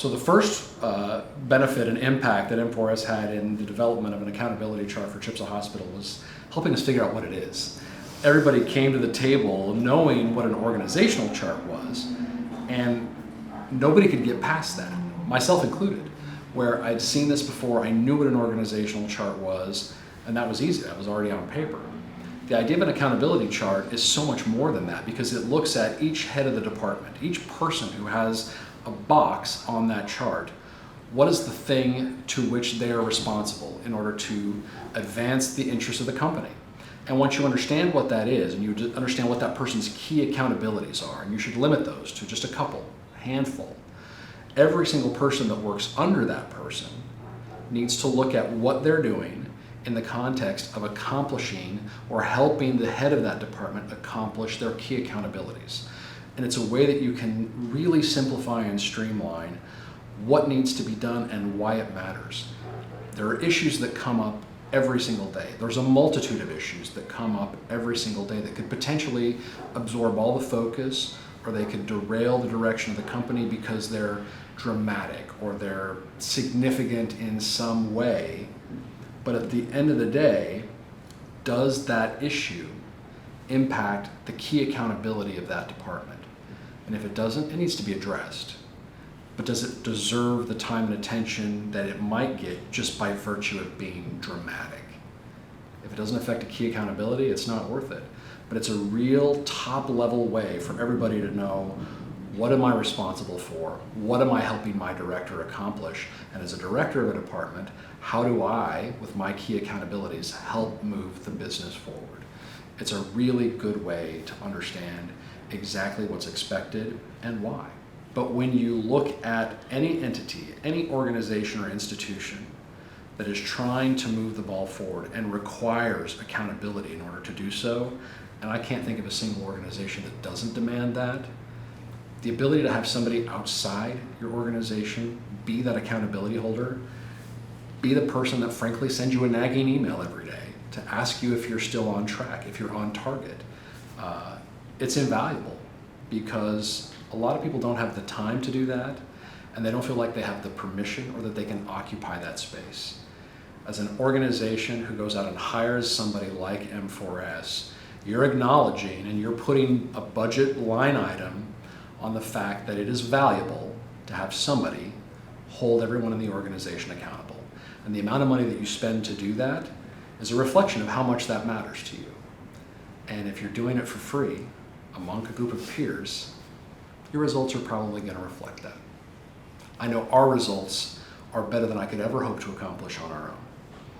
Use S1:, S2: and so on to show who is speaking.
S1: So the first benefit and impact that M4S had in the development of an accountability chart for Chippewa Hospital was helping us figure out what it is. Everybody came to the table knowing what an organizational chart was, and nobody could get past that, myself included, where I'd seen this before, I knew what an organizational chart was, and that was easy, that was already on paper. The idea of an accountability chart is so much more than that, because it looks at each head of the department, each person who has a box on that chart. What is the thing to which they are responsible in order to advance the interests of the company? And once you understand what that is, and you understand what that person's key accountabilities are, and you should limit those to just a couple, a handful, every single person that works under that person needs to look at what they're doing in the context of accomplishing or helping the head of that department accomplish their key accountabilities. And it's a way that you can really simplify and streamline what needs to be done and why it matters. There are issues that come up every single day. There's a multitude of issues that come up every single day that could potentially absorb all the focus, or they could derail the direction of the company because they're dramatic or they're significant in some way. But at the end of the day, does that issue impact the key accountability of that department? And if it doesn't, it needs to be addressed. But does it deserve the time and attention that it might get just by virtue of being dramatic? If it doesn't affect a key accountability, it's not worth it. But it's a real top-level way for everybody to know, what am I responsible for? What am I helping my director accomplish? And as a director of a department, how do I, with my key accountabilities, help move the business forward? It's a really good way to understand exactly what's expected and why. But when you look at any entity, any organization or institution that is trying to move the ball forward and requires accountability in order to do so, and I can't think of a single organization that doesn't demand that, the ability to have somebody outside your organization be that accountability holder, be the person that frankly sends you a nagging email every day to ask you if you're still on track, if you're on target, it's invaluable, because a lot of people don't have the time to do that, and they don't feel like they have the permission or that they can occupy that space. As an organization who goes out and hires somebody like M4S, you're acknowledging and you're putting a budget line item on the fact that it is valuable to have somebody hold everyone in the organization accountable. And the amount of money that you spend to do that is a reflection of how much that matters to you. And if you're doing it for free among a group of peers, your results are probably going to reflect that. I know our results are better than I could ever hope to accomplish on our own.